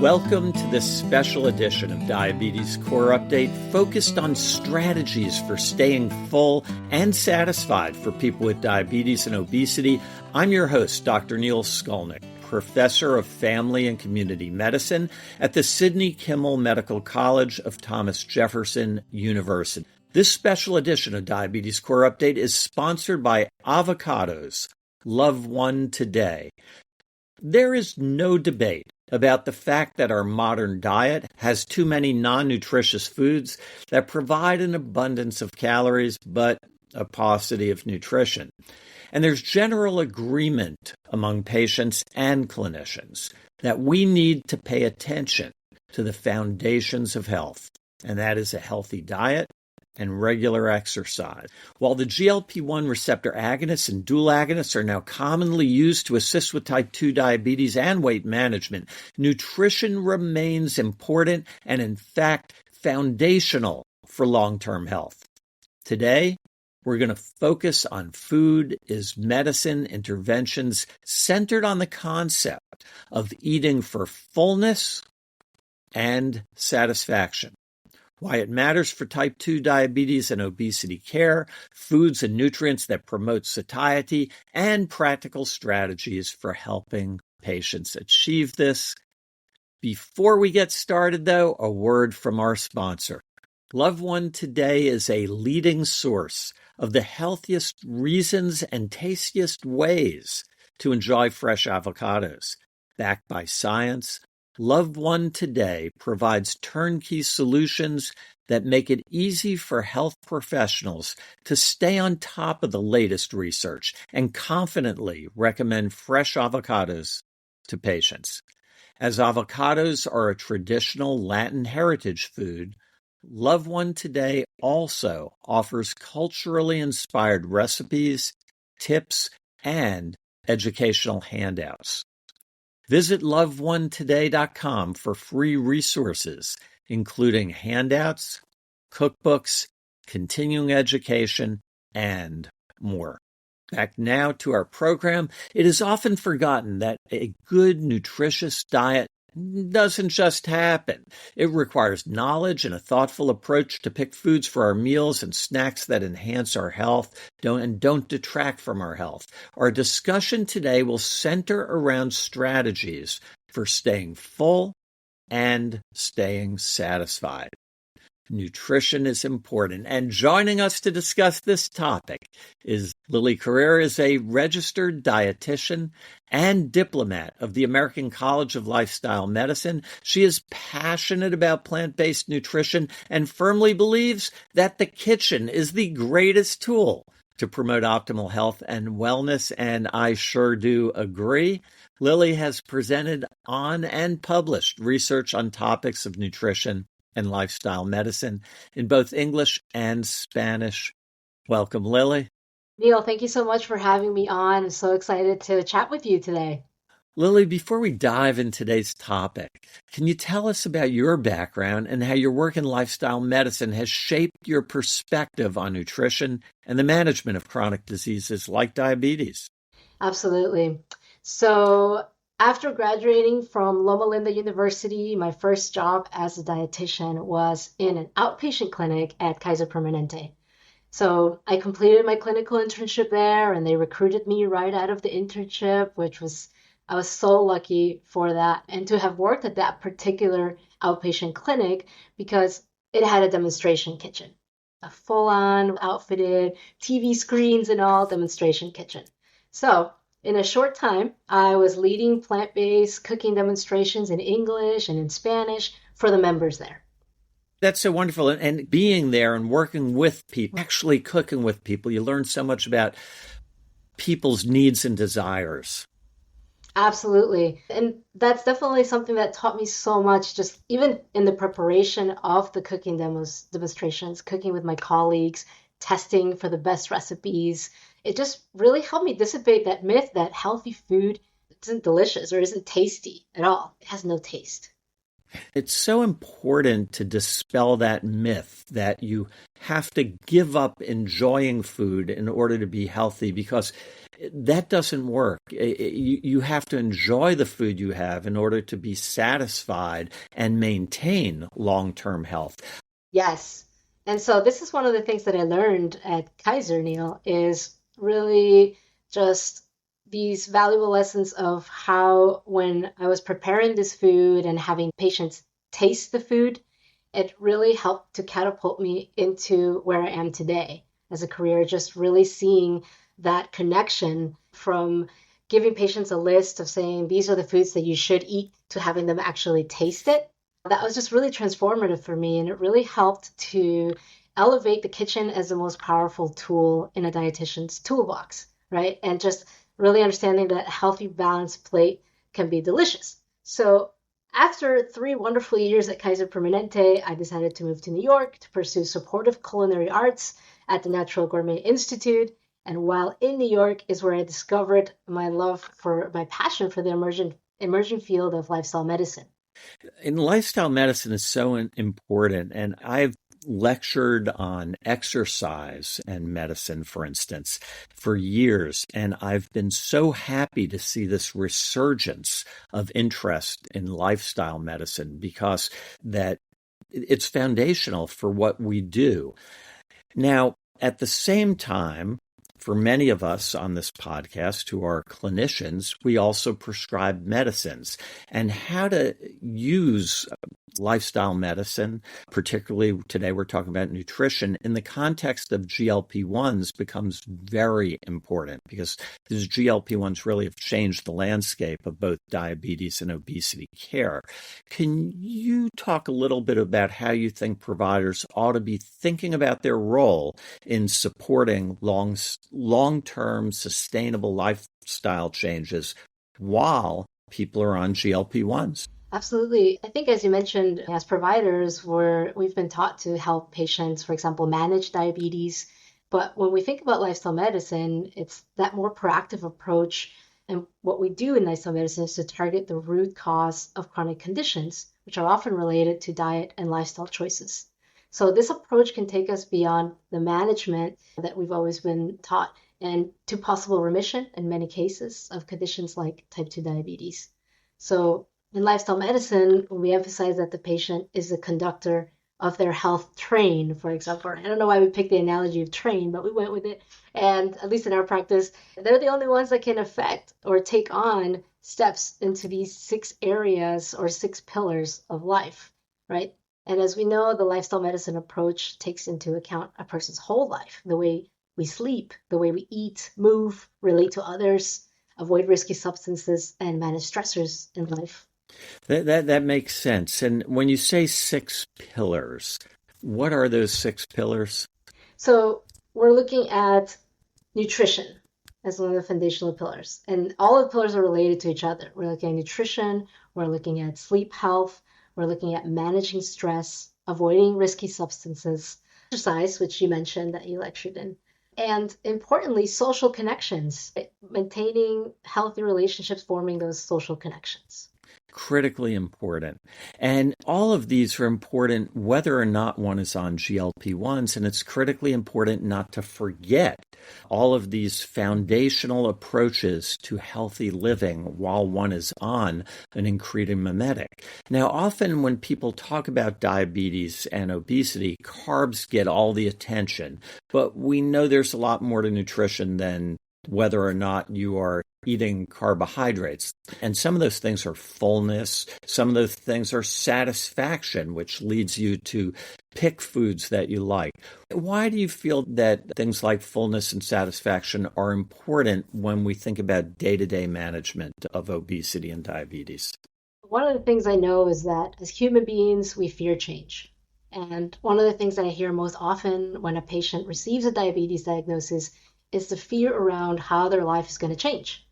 Welcome to this special edition of Diabetes Core Update, focused on strategies for staying full and satisfied for people with diabetes and obesity. I'm your host, Dr. Neil Skolnik, professor of family and community medicine at the Sidney Kimmel Medical College of Thomas Jefferson University. This special edition of Diabetes Core Update is sponsored by avocados. Love one today. There is no debate about the fact that our modern diet has too many non-nutritious foods that provide an abundance of calories, but a paucity of nutrition. And there's general agreement among patients and clinicians that we need to pay attention to the foundations of health, and that is a healthy diet and regular exercise. While the GLP-1 receptor agonists and dual agonists are now commonly used to assist with type 2 diabetes and weight management, nutrition remains important and, in fact, foundational for long-term health. Today, we're going to focus on food is medicine interventions centered on the concept of eating for fullness and satisfaction. Why it matters for type 2 diabetes and obesity care, foods and nutrients that promote satiety, and practical strategies for helping patients achieve this. Before we get started, though, a word from our sponsor. Love One Today is a leading source of the healthiest reasons and tastiest ways to enjoy fresh avocados. Backed by science, Love One Today provides turnkey solutions that make it easy for health professionals to stay on top of the latest research and confidently recommend fresh avocados to patients. As avocados are a traditional Latin heritage food, Love One Today also offers culturally inspired recipes, tips, and educational handouts. Visit loveonetoday.com for free resources, including handouts, cookbooks, continuing education, and more. Back now to our program. It is often forgotten that a good, nutritious diet doesn't just happen. It requires knowledge and a thoughtful approach to pick foods for our meals and snacks that enhance our health don't detract from our health. Our discussion today will center around strategies for staying full and staying satisfied. Nutrition is important, and joining us to discuss this topic is Lily Correa, is a registered dietitian and diplomate of the American College of Lifestyle Medicine. She is passionate about plant-based nutrition and firmly believes that the kitchen is the greatest tool to promote optimal health and wellness, and I sure do agree. Lily has presented on and published research on topics of nutrition and lifestyle medicine in both English and Spanish. Welcome, Lily. Neil, thank you so much for having me on. I'm so excited to chat with you today. Lily, before we dive into today's topic, can you tell us about your background and how your work in lifestyle medicine has shaped your perspective on nutrition and the management of chronic diseases like diabetes? Absolutely. So after graduating from Loma Linda University, my first job as a dietitian was in an outpatient clinic at Kaiser Permanente. So I completed my clinical internship there, and they recruited me right out of the internship, I was so lucky for that, and to have worked at that particular outpatient clinic because it had a demonstration kitchen, a full-on outfitted TV screens and all demonstration kitchen. So in a short time, I was leading plant-based cooking demonstrations in English and in Spanish for the members there. That's so wonderful. And being there and working with people, actually cooking with people, you learn so much about people's needs and desires. Absolutely. And that's definitely something that taught me so much, just even in the preparation of the cooking demonstrations, cooking with my colleagues, testing for the best recipes. It just really helped me dissipate that myth that healthy food isn't delicious or isn't tasty at all. It has no taste. It's so important to dispel that myth that you have to give up enjoying food in order to be healthy, because that doesn't work. You have to enjoy the food you have in order to be satisfied and maintain long-term health. Yes. And so this is one of the things that I learned at Kaiser, Neil, is really just these valuable lessons of how when I was preparing this food and having patients taste the food, it really helped to catapult me into where I am today as a career, just really seeing that connection from giving patients a list of saying, these are the foods that you should eat, to having them actually taste it. That was just really transformative for me, and it really helped to elevate the kitchen as the most powerful tool in a dietitian's toolbox, right? And just really understanding that a healthy, balanced plate can be delicious. So after 3 wonderful years at Kaiser Permanente, I decided to move to New York to pursue supportive culinary arts at the Natural Gourmet Institute. And while in New York is where I discovered my passion for the emerging field of lifestyle medicine. And lifestyle medicine is so important. And I've lectured on exercise and medicine, for instance, for years. And I've been so happy to see this resurgence of interest in lifestyle medicine, because that it's foundational for what we do. Now, at the same time, for many of us on this podcast who are clinicians, we also prescribe medicines, and how to use lifestyle medicine, particularly today we're talking about nutrition, in the context of GLP-1s becomes very important, because these GLP-1s really have changed the landscape of both diabetes and obesity care. Can you talk a little bit about how you think providers ought to be thinking about their role in supporting long-term sustainable lifestyle changes while people are on GLP-1s? Absolutely. I think, as you mentioned, as providers, we've been taught to help patients, for example, manage diabetes. But when we think about lifestyle medicine, it's that more proactive approach. And what we do in lifestyle medicine is to target the root cause of chronic conditions, which are often related to diet and lifestyle choices. So this approach can take us beyond the management that we've always been taught, and to possible remission in many cases of conditions like type 2 diabetes. So in lifestyle medicine, we emphasize that the patient is the conductor of their health train, for example. I don't know why we picked the analogy of train, but we went with it. And at least in our practice, they're the only ones that can affect or take on steps into these 6 areas or 6 pillars of life, right? And as we know, the lifestyle medicine approach takes into account a person's whole life, the way we sleep, the way we eat, move, relate to others, avoid risky substances, and manage stressors in life. That makes sense. And when you say 6 pillars, what are those 6 pillars? So we're looking at nutrition as one of the foundational pillars. And all of the pillars are related to each other. We're looking at nutrition, we're looking at sleep health, we're looking at managing stress, avoiding risky substances, exercise, which you mentioned that you lectured in, and importantly, social connections, maintaining healthy relationships, forming those social connections. Critically important. And all of these are important whether or not one is on GLP-1s, and it's critically important not to forget all of these foundational approaches to healthy living while one is on an incretin mimetic. Now, often when people talk about diabetes and obesity, carbs get all the attention, but we know there's a lot more to nutrition than whether or not you are eating carbohydrates. And some of those things are fullness. Some of those things are satisfaction, which leads you to pick foods that you like. Why do you feel that things like fullness and satisfaction are important when we think about day-to-day management of obesity and diabetes? One of the things I know is that as human beings, we fear change. And one of the things that I hear most often when a patient receives a diabetes diagnosis is the fear around how their life is going to change.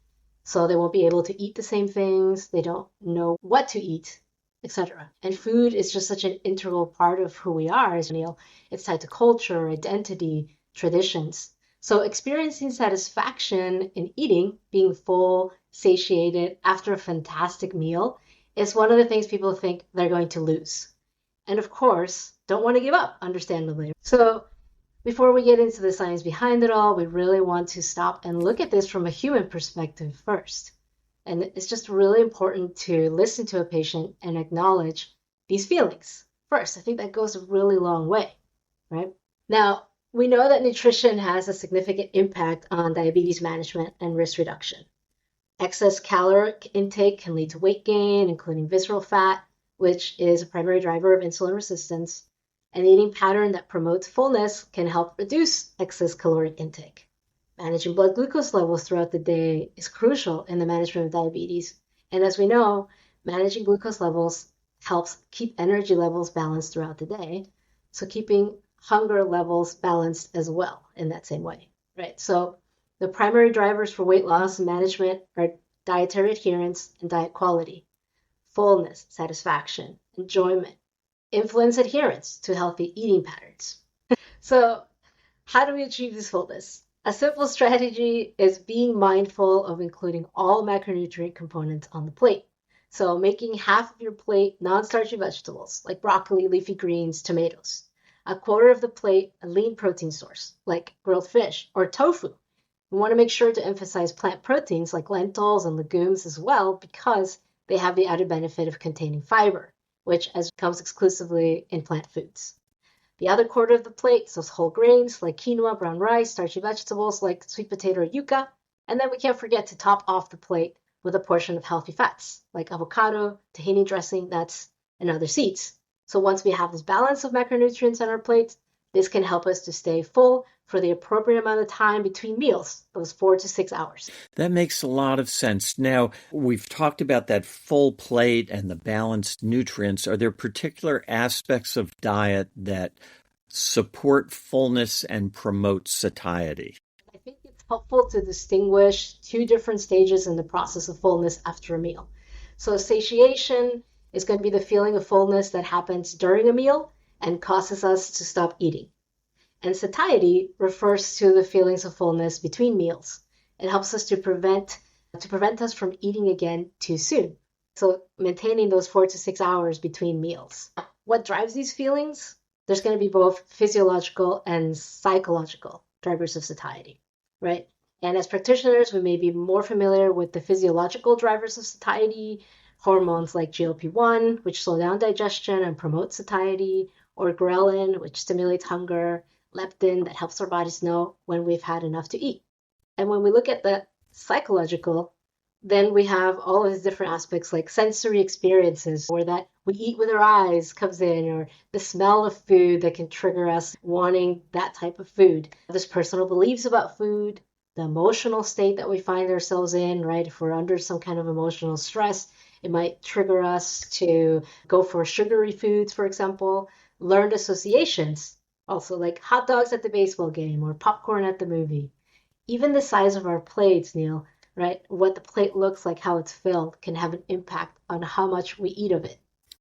So they won't be able to eat the same things, they don't know what to eat, etc. And food is just such an integral part of who we are as Neil. It's tied to culture, identity, traditions. So experiencing satisfaction in eating, being full, satiated after a fantastic meal, It's one of the things people think they're going to lose. And of course, don't want to give up, understandably. So before we get into the science behind it all, we really want to stop and look at this from a human perspective first. And it's just really important to listen to a patient and acknowledge these feelings first. I think that goes a really long way, right? Now, we know that nutrition has a significant impact on diabetes management and risk reduction. Excess caloric intake can lead to weight gain, including visceral fat, which is a primary driver of insulin resistance. An eating pattern that promotes fullness can help reduce excess caloric intake. Managing blood glucose levels throughout the day is crucial in the management of diabetes. And as we know, managing glucose levels helps keep energy levels balanced throughout the day. So keeping hunger levels balanced as well in that same way, right? So the primary drivers for weight loss and management are dietary adherence and diet quality, fullness, satisfaction, enjoyment, influence adherence to healthy eating patterns. So how do we achieve this fullness? A simple strategy is being mindful of including all macronutrient components on the plate. So making half of your plate non-starchy vegetables like broccoli, leafy greens, tomatoes. A quarter of the plate a lean protein source like grilled fish or tofu. We want to make sure to emphasize plant proteins like lentils and legumes as well because they have the added benefit of containing fiber, which comes exclusively in plant foods. The other quarter of the plate, so whole grains like quinoa, brown rice, starchy vegetables like sweet potato or yuca, and then we can't forget to top off the plate with a portion of healthy fats like avocado, tahini dressing, nuts, and other seeds. So once we have this balance of macronutrients on our plates, this can help us to stay full for the appropriate amount of time between meals, those 4 to 6 hours. That makes a lot of sense. Now, we've talked about that full plate and the balanced nutrients. Are there particular aspects of diet that support fullness and promote satiety? I think it's helpful to distinguish two different stages in the process of fullness after a meal. So satiation is going to be the feeling of fullness that happens during a meal and causes us to stop eating. And satiety refers to the feelings of fullness between meals. It helps us to prevent us from eating again too soon. So maintaining those 4 to 6 hours between meals. What drives these feelings? There's going to be both physiological and psychological drivers of satiety, right? And as practitioners, we may be more familiar with the physiological drivers of satiety, hormones like GLP-1, which slow down digestion and promote satiety, or ghrelin, which stimulates hunger, leptin, that helps our bodies know when we've had enough to eat. And when we look at the psychological, then we have all of these different aspects like sensory experiences, or that we eat with our eyes comes in, or the smell of food that can trigger us wanting that type of food. There's personal beliefs about food, the emotional state that we find ourselves in, right? If we're under some kind of emotional stress, it might trigger us to go for sugary foods, for example. Learned associations, also like hot dogs at the baseball game or popcorn at the movie. Even the size of our plates, Neil, right? What the plate looks like, how it's filled, can have an impact on how much we eat of it.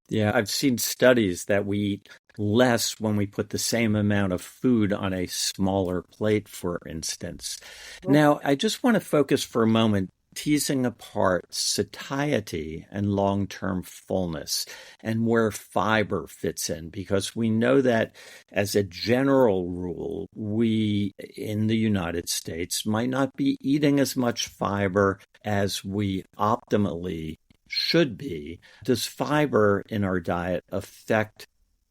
Yeah, I've seen studies that we eat less when we put the same amount of food on a smaller plate, for instance. Right. Now, I just want to focus for a moment teasing apart satiety and long-term fullness and where fiber fits in, because we know that as a general rule, we in the United States might not be eating as much fiber as we optimally should be. Does fiber in our diet affect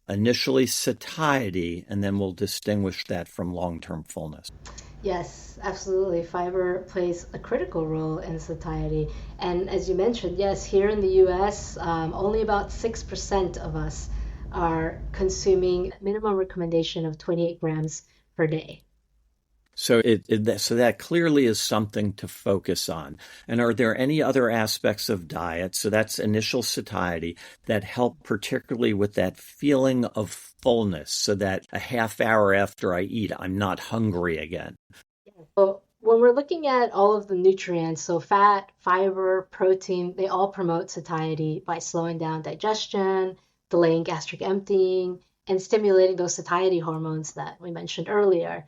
initially satiety, and then we'll distinguish that from long-term fullness? Yes, absolutely. Fiber plays a critical role in satiety. And as you mentioned, yes, here in the US, only about 6% of us are consuming minimum recommendation of 28 grams per day. So that clearly is something to focus on. And are there any other aspects of diet, so that's initial satiety, that help particularly with that feeling of fullness, so that a half hour after I eat, I'm not hungry again? So when we're looking at all of the nutrients, so fat, fiber, protein, they all promote satiety by slowing down digestion, delaying gastric emptying, and stimulating those satiety hormones that we mentioned earlier.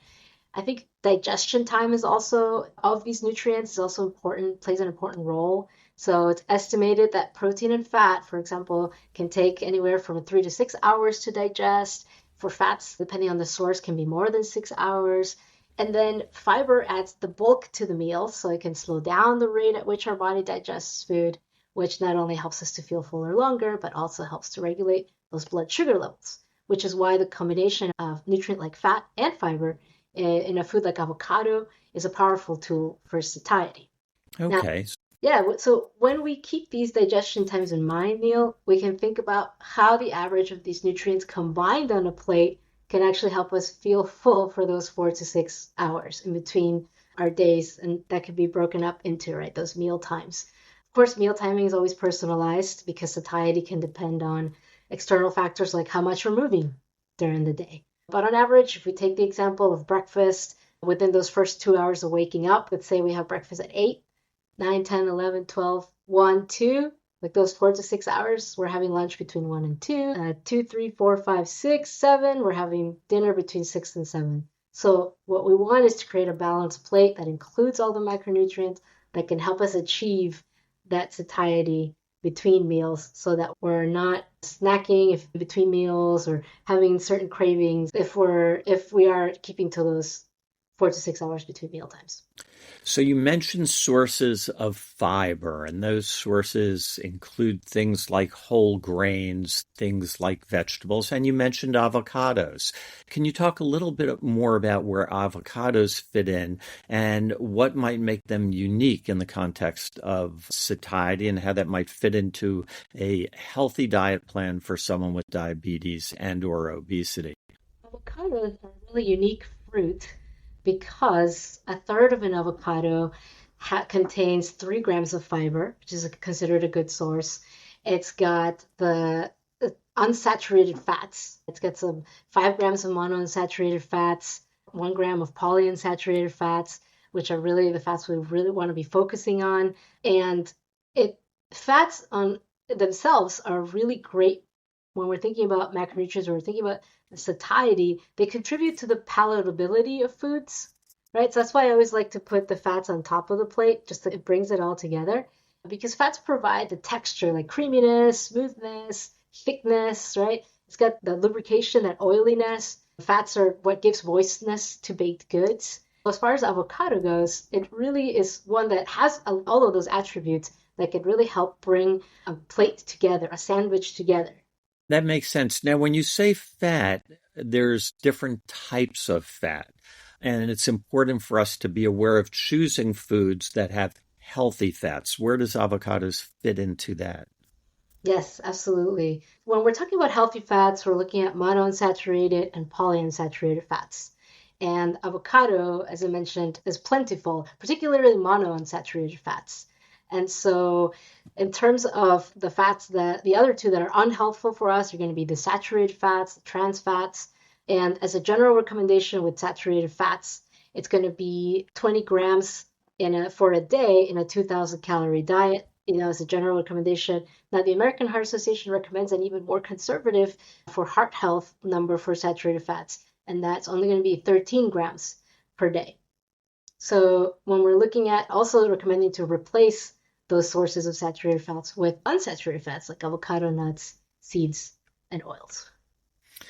I think digestion time is also, of these nutrients, is also important, plays an important role. So it's estimated that protein and fat, for example, can take anywhere from 3 to 6 hours to digest. For fats, depending on the source, can be more than 6 hours. And then fiber adds the bulk to the meal, so it can slow down the rate at which our body digests food, which not only helps us to feel fuller longer, but also helps to regulate those blood sugar levels, which is why the combination of nutrient like fat and fiber in a food like avocado is a powerful tool for satiety. Now, Okay. yeah, so when we keep these digestion times in mind, Neil, we can think about how the average of these nutrients combined on a plate can actually help us feel full for those 4 to 6 hours in between our days. And that can be broken up into, right, those meal times. Of course, meal timing is always personalized because satiety can depend on external factors like how much we're moving during the day. But on average, if we take the example of breakfast, within those first 2 hours of waking up, let's say we have breakfast at 8, 9, 10, 11, 12, 1, 2, like those 4 to 6 hours, we're having lunch between 1 and 2, 2, 3, 4, 5, 6, 7, we're having dinner between 6 and 7. So what we want is to create a balanced plate that includes all the macronutrients that can help us achieve that satiety between meals so that we're not snacking between meals or having certain cravings if we are keeping to those 4 to 6 hours between meal times. So you mentioned sources of fiber, and those sources include things like whole grains, things like vegetables, and you mentioned avocados. Can you talk a little bit more about where avocados fit in and what might make them unique in the context of satiety and how that might fit into a healthy diet plan for someone with diabetes and or obesity? Avocados are a really unique fruit because a third of an avocado contains 3 grams of fiber, which is considered a good source. It's got the unsaturated fats. It's got some 5 grams of monounsaturated fats, 1 gram of polyunsaturated fats, which are really the fats we really want to be focusing on. And fats on themselves are really great when we're thinking about macronutrients or we're thinking about satiety. They contribute to the palatability of foods, right? So that's why I always like to put the fats on top of the plate, just so it brings it all together. Because fats provide the texture, like creaminess, smoothness, thickness, right? It's got the lubrication, that oiliness. Fats are what gives moistness to baked goods. As far as avocado goes, it really is one that has all of those attributes that could really help bring a plate together, a sandwich together. That makes sense. Now, when you say fat, there's different types of fat, and it's important for us to be aware of choosing foods that have healthy fats. Where does avocados fit into that? Yes, absolutely. When we're talking about healthy fats, we're looking at monounsaturated and polyunsaturated fats. And avocado, as I mentioned, is plentiful, particularly monounsaturated fats. And so in terms of the fats, that the other two that are unhelpful for us are going to be the saturated fats, the trans fats. And as a general recommendation with saturated fats, it's going to be 20 grams for a day in a 2,000 calorie diet, as a general recommendation. Now, the American Heart Association recommends an even more conservative for heart health number for saturated fats, and that's only going to be 13 grams per day. So when we're looking at also recommending to replace those sources of saturated fats with unsaturated fats like avocado, nuts, seeds, and oils.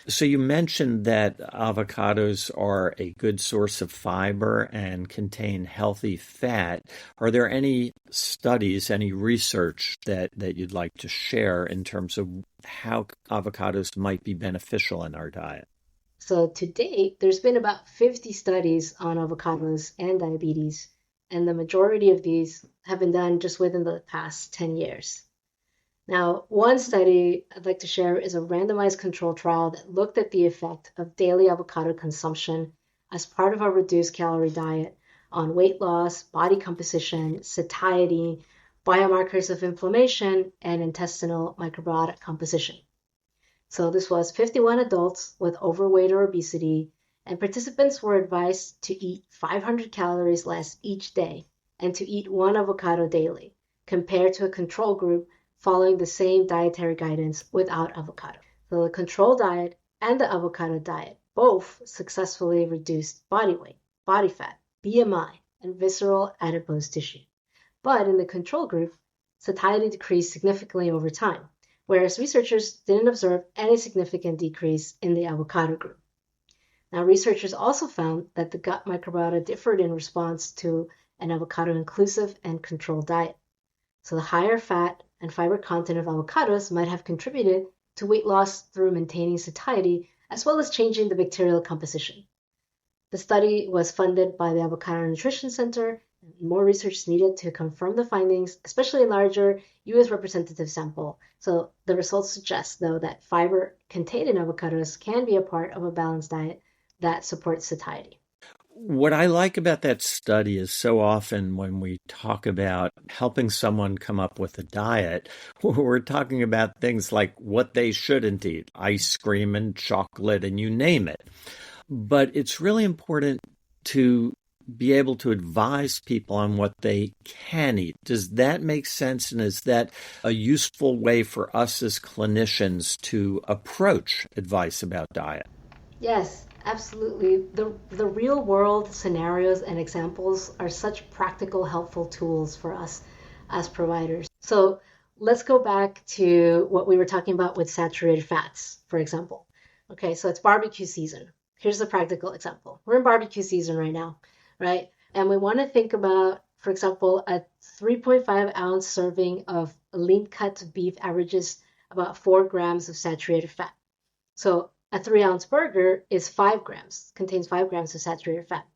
So you mentioned that avocados are a good source of fiber and contain healthy fat. Are there any studies, any research that you'd like to share in terms of how avocados might be beneficial in our diet? So to date, there's been about 50 studies on avocados and diabetes, and the majority of these have been done just within the past 10 years. Now, one study I'd like to share is a randomized control trial that looked at the effect of daily avocado consumption as part of a reduced calorie diet on weight loss, body composition, satiety, biomarkers of inflammation, and intestinal microbiota composition. So this was 51 adults with overweight or obesity, and participants were advised to eat 500 calories less each day and to eat 1 avocado daily, compared to a control group following the same dietary guidance without avocado. So the control diet and the avocado diet both successfully reduced body weight, body fat, BMI, and visceral adipose tissue. But in the control group, satiety decreased significantly over time, whereas researchers didn't observe any significant decrease in the avocado group. Now, researchers also found that the gut microbiota differed in response to an avocado-inclusive and controlled diet. So the higher fat and fiber content of avocados might have contributed to weight loss through maintaining satiety, as well as changing the bacterial composition. The study was funded by the Avocado Nutrition Center. More research is needed to confirm the findings, especially a larger U.S. representative sample. So the results suggest, though, that fiber contained in avocados can be a part of a balanced diet that supports satiety. What I like about that study is so often when we talk about helping someone come up with a diet, we're talking about things like what they shouldn't eat, ice cream and chocolate and you name it. But it's really important to be able to advise people on what they can eat. Does that make sense? And is that a useful way for us as clinicians to approach advice about diet? Yes, absolutely. The real world scenarios and examples are such practical, helpful tools for us as providers. So let's go back to what we were talking about with saturated fats, for example. Okay, so it's barbecue season. Here's a practical example. We're in barbecue season right now, right? And we want to think about, for example, a 3.5-ounce serving of lean cut beef averages about 4 grams of saturated fat. So a 3-ounce burger is 5 grams, contains 5 grams of saturated fat.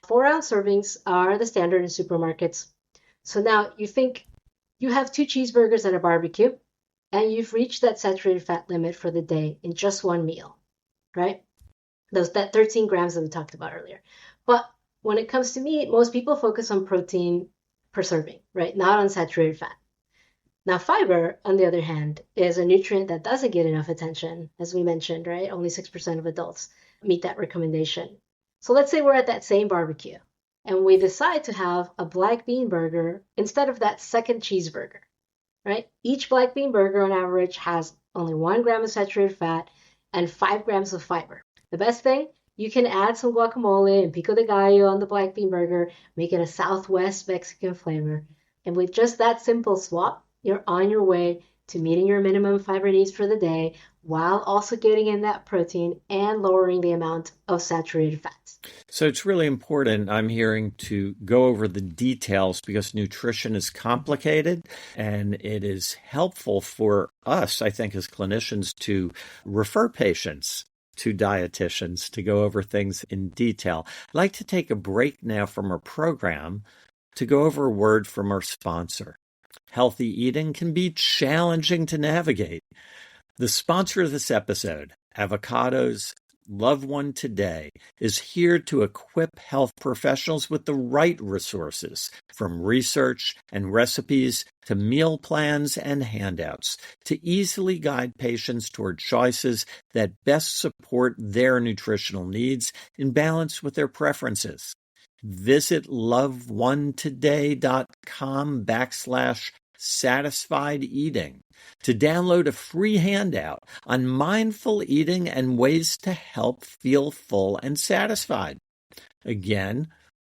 4-ounce servings are the standard in supermarkets. So now you think you have 2 cheeseburgers at a barbecue, and you've reached that saturated fat limit for the day in just one meal, right? That 13 grams that we talked about earlier. But when it comes to meat, most people focus on protein per serving, right? Not on saturated fat. Now, fiber, on the other hand, is a nutrient that doesn't get enough attention, as we mentioned, right? Only 6% of adults meet that recommendation. So let's say we're at that same barbecue, and we decide to have a black bean burger instead of that second cheeseburger, right? Each black bean burger on average has only 1 gram of saturated fat and 5 grams of fiber. The best thing, you can add some guacamole and pico de gallo on the black bean burger, make it a Southwest Mexican flavor. And with just that simple swap, you're on your way to meeting your minimum fiber needs for the day while also getting in that protein and lowering the amount of saturated fats. So it's really important, I'm hearing, to go over the details because nutrition is complicated and it is helpful for us, I think, as clinicians to refer patients to dietitians to go over things in detail. I'd like to take a break now from our program to go over a word from our sponsor. Healthy eating can be challenging to navigate. The sponsor of this episode, Avocados Love One Today, is here to equip health professionals with the right resources, from research and recipes to meal plans and handouts, to easily guide patients toward choices that best support their nutritional needs in balance with their preferences. Visit loveonetoday.com/satisfied eating to download a free handout on mindful eating and ways to help feel full and satisfied. Again,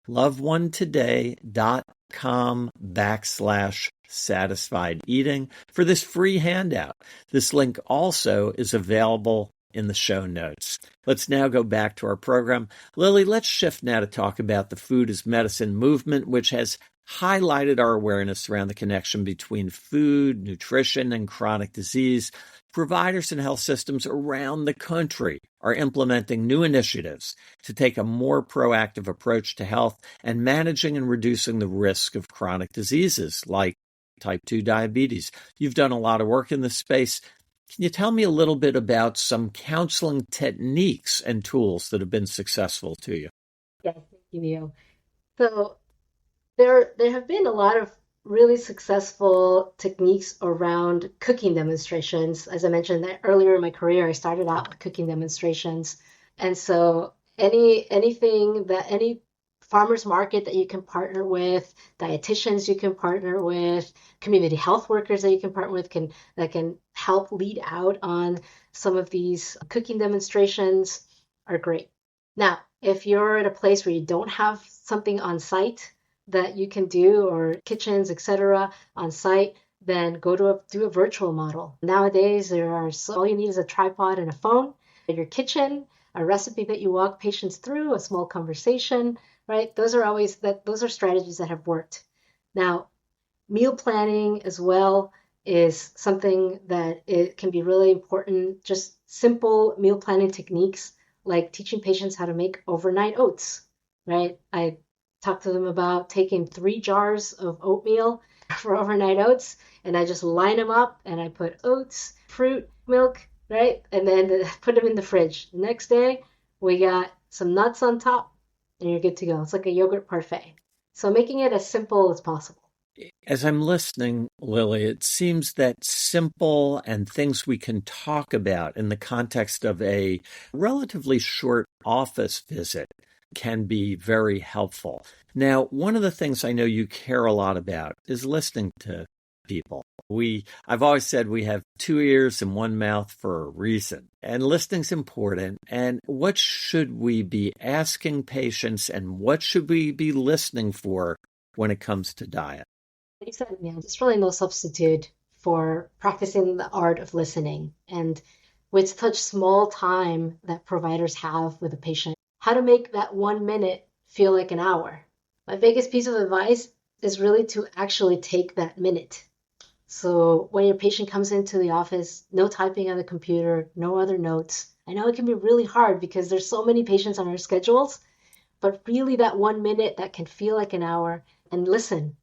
loveonetoday.com/satisfied eating for this free handout. This link also is available in the show notes. Let's now go back to our program. Lily, let's shift now to talk about the food as medicine movement, which has highlighted our awareness around the connection between food, nutrition, and chronic disease. Providers and health systems around the country are implementing new initiatives to take a more proactive approach to health and managing and reducing the risk of chronic diseases like type 2 diabetes. You've done a lot of work in this space. Can you tell me a little bit about some counseling techniques and tools that have been successful to you? Yes, thank you, Neil. So there have been a lot of really successful techniques around cooking demonstrations. As I mentioned that earlier in my career, I started out with cooking demonstrations. And so any farmers market that you can partner with, dietitians you can partner with, community health workers that you can partner with that can help lead out on some of these cooking demonstrations are great. Now, if you're at a place where you don't have something on site that you can do, or kitchens, etc., on site, then do a virtual model. Nowadays, all you need is a tripod and a phone, your kitchen, a recipe that you walk patients through, a small conversation, right? Those are strategies that have worked. Now, meal planning as well is something that it can be really important. Just simple meal planning techniques like teaching patients how to make overnight oats, right? I talked to them about taking 3 jars of oatmeal for overnight oats, and I just line them up and I put oats, fruit, milk, right? And then put them in the fridge. The next day, we got some nuts on top, and you're good to go. It's like a yogurt parfait. So making it as simple as possible. As I'm listening, Lily, it seems that simple and things we can talk about in the context of a relatively short office visit can be very helpful. Now, one of the things I know you care a lot about is listening to people. I've always said we have 2 ears and 1 mouth for a reason, and listening's important. And what should we be asking patients, and what should we be listening for when it comes to diet? You said, yeah, there's really no substitute for practicing the art of listening. And with such small time that providers have with a patient, how to make that 1 minute feel like an hour. My biggest piece of advice is really to actually take that minute. So when your patient comes into the office, no typing on the computer, no other notes. I know it can be really hard because there's so many patients on our schedules, but really that 1 minute that can feel like an hour, and listen.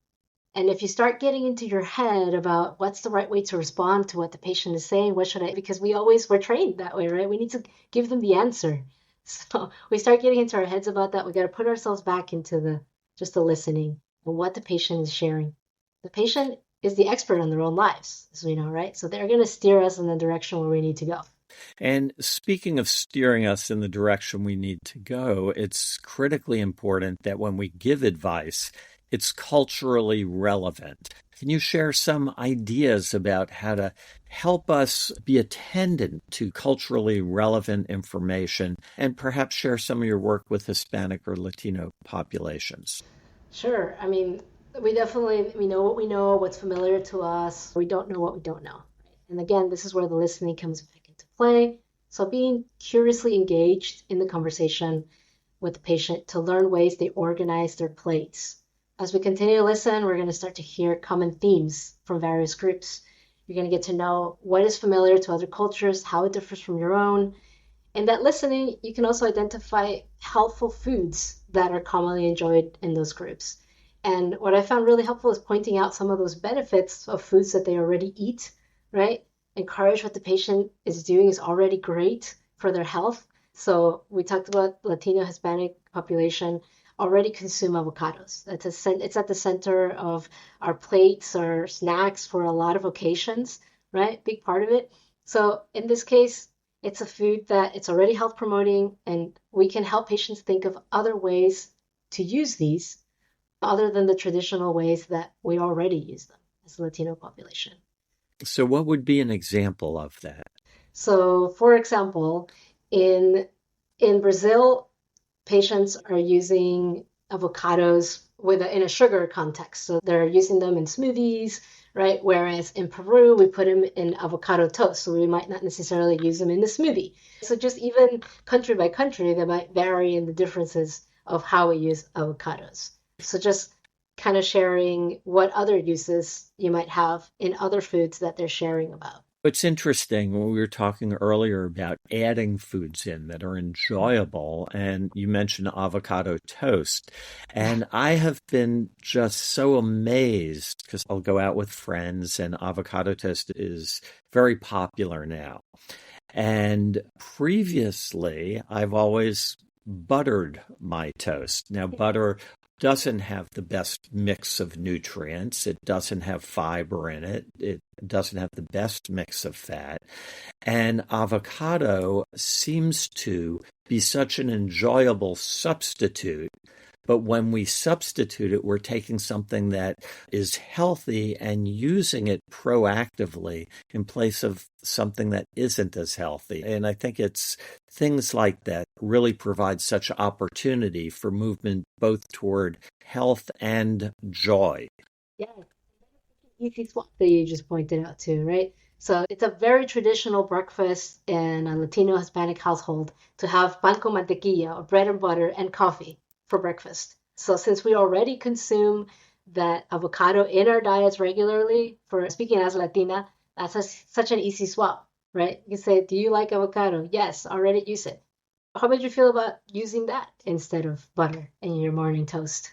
And if you start getting into your head about what's the right way to respond to what the patient is saying, because we're trained that way, right? We need to give them the answer. So we start getting into our heads about that. We got to put ourselves back into just the listening and what the patient is sharing. The patient is the expert on their own lives, as we know, right? So they're going to steer us in the direction where we need to go. And speaking of steering us in the direction we need to go, it's critically important that when we give advice, it's culturally relevant. Can you share some ideas about how to help us be attendant to culturally relevant information, and perhaps share some of your work with Hispanic or Latino populations? Sure. I mean, we know what we know, what's familiar to us. We don't know what we don't know. Right? And again, this is where the listening comes back into play. So being curiously engaged in the conversation with the patient to learn ways they organize their plates. As we continue to listen, we're going to start to hear common themes from various groups. You're going to get to know what is familiar to other cultures, how it differs from your own. In that listening, you can also identify helpful foods that are commonly enjoyed in those groups. And what I found really helpful is pointing out some of those benefits of foods that they already eat, right? Encourage what the patient is doing is already great for their health. So we talked about Latino, Hispanic population already consume avocados. It's at the center of our plates or snacks for a lot of occasions, right? Big part of it. So in this case, it's a food that it's already health promoting, and we can help patients think of other ways to use these other than the traditional ways that we already use them as a Latino population. So what would be an example of that? So for example, in Brazil, patients are using avocados in a sugar context. So they're using them in smoothies, right? Whereas in Peru, we put them in avocado toast. So we might not necessarily use them in the smoothie. So just even country by country, they might vary in the differences of how we use avocados. So just kind of sharing what other uses you might have in other foods that they're sharing about. It's interesting when we were talking earlier about adding foods in that are enjoyable, and you mentioned avocado toast. And I have been just so amazed because I'll go out with friends and avocado toast is very popular now. And previously, I've always buttered my toast. Now, butter doesn't have the best mix of nutrients. It doesn't have fiber in it. It doesn't have the best mix of fat. And avocado seems to be such an enjoyable substitute. But when we substitute it, we're taking something that is healthy and using it proactively in place of something that isn't as healthy. And I think it's things like that really provide such opportunity for movement both toward health and joy. Yeah. easy swap that you just pointed out too, right? So it's a very traditional breakfast in a Latino Hispanic household to have pan con mantequilla or bread and butter and coffee for breakfast. So since we already consume that avocado in our diets regularly, for speaking as Latina, that's such an easy swap, right? You say, do you like avocado? Yes, already use it. How would you feel about using that instead of butter in your morning toast?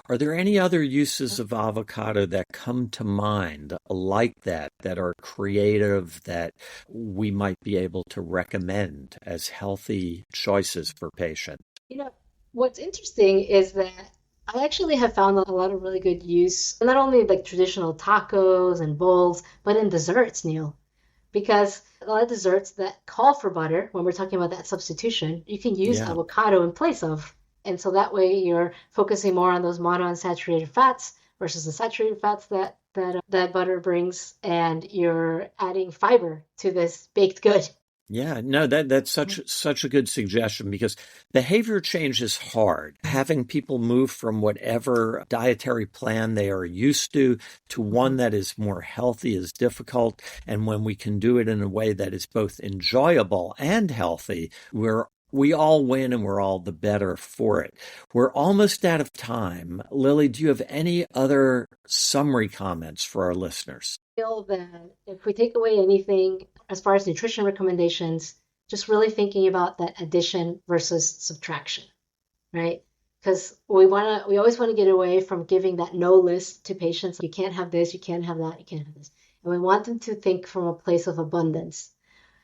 Are there any other uses of avocado that come to mind like that are creative, that we might be able to recommend as healthy choices for patients? You know, what's interesting is that I actually have found a lot of really good use, not only like traditional tacos and bowls, but in desserts, Neil. Because a lot of desserts that call for butter, when we're talking about that substitution, you can use Yeah. avocado in place of. And so that way you're focusing more on those monounsaturated fats versus the saturated fats that butter brings, and you're adding fiber to this baked good. Yeah, no, that's such a good suggestion because behavior change is hard. Having people move from whatever dietary plan they are used to one that is more healthy is difficult. And when we can do it in a way that is both enjoyable and healthy, we all win and we're all the better for it. We're almost out of time. Lily, do you have any other summary comments for our listeners? Feel that if we take away anything as far as nutrition recommendations, just really thinking about that addition versus subtraction, right? Because we always want to get away from giving that no list to patients. You can't have this, you can't have that, you can't have this. And we want them to think from a place of abundance.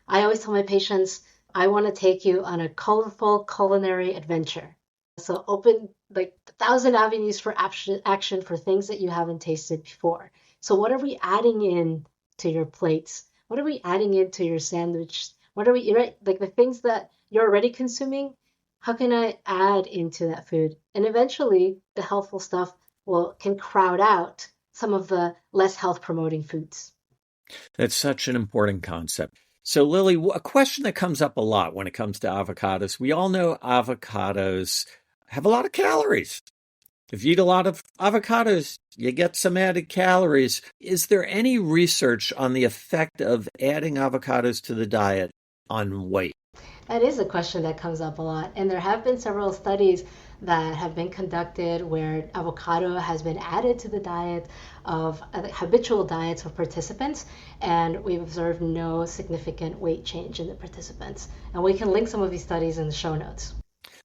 I always tell my patients, I want to take you on a colorful culinary adventure. So open like 1,000 avenues for action for things that you haven't tasted before. So what are we adding in to your plates? What are we adding into your sandwich? What are we, right? Like the things that you're already consuming, how can I add into that food? And eventually the healthful stuff can crowd out some of the less health promoting foods. That's such an important concept. So, Lily, a question that comes up a lot when it comes to avocados. We all know avocados have a lot of calories. If you eat a lot of avocados, you get some added calories. Is there any research on the effect of adding avocados to the diet on weight? That is a question that comes up a lot. And there have been several studies that have been conducted where avocado has been added to the diet of habitual diets of participants. And we've observed no significant weight change in the participants. And we can link some of these studies in the show notes.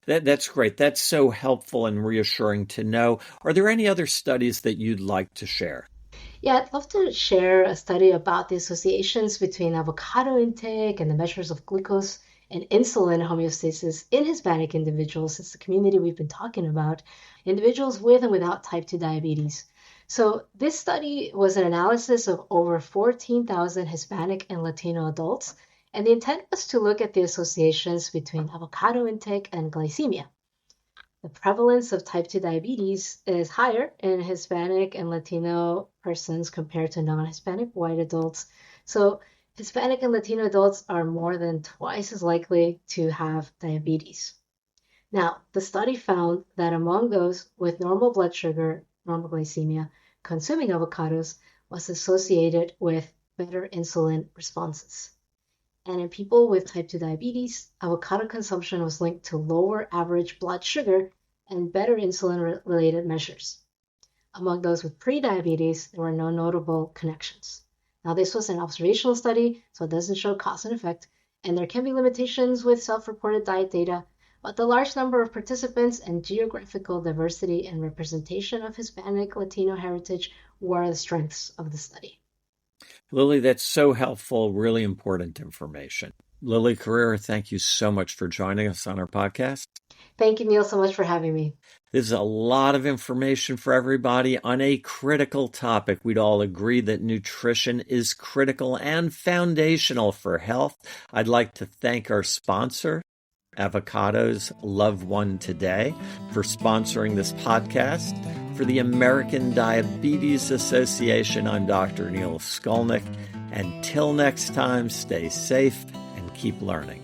That's great. That's so helpful and reassuring to know. Are there any other studies that you'd like to share? Yeah, I'd love to share a study about the associations between avocado intake and the measures of glucose and insulin homeostasis in Hispanic individuals. It's the community we've been talking about, individuals with and without type 2 diabetes. So this study was an analysis of over 14,000 Hispanic and Latino adults, and the intent was to look at the associations between avocado intake and glycemia. The prevalence of type 2 diabetes is higher in Hispanic and Latino persons compared to non-Hispanic white adults. So Hispanic and Latino adults are more than twice as likely to have diabetes. Now, the study found that among those with normal blood sugar, normal glycemia, consuming avocados was associated with better insulin responses. And in people with type 2 diabetes, avocado consumption was linked to lower average blood sugar and better insulin-related measures. Among those with prediabetes, there were no notable connections. Now, this was an observational study, so it doesn't show cause and effect, and there can be limitations with self-reported diet data, but the large number of participants and geographical diversity and representation of Hispanic Latino heritage were the strengths of the study. Lily, that's so helpful, really important information. Lily Correa, thank you so much for joining us on our podcast. Thank you, Neil, so much for having me. This is a lot of information for everybody on a critical topic. We'd all agree that nutrition is critical and foundational for health. I'd like to thank our sponsor, Avocados Love One Today, for sponsoring this podcast. For the American Diabetes Association, I'm Dr. Neil Skolnik. Until next time, stay safe and keep learning.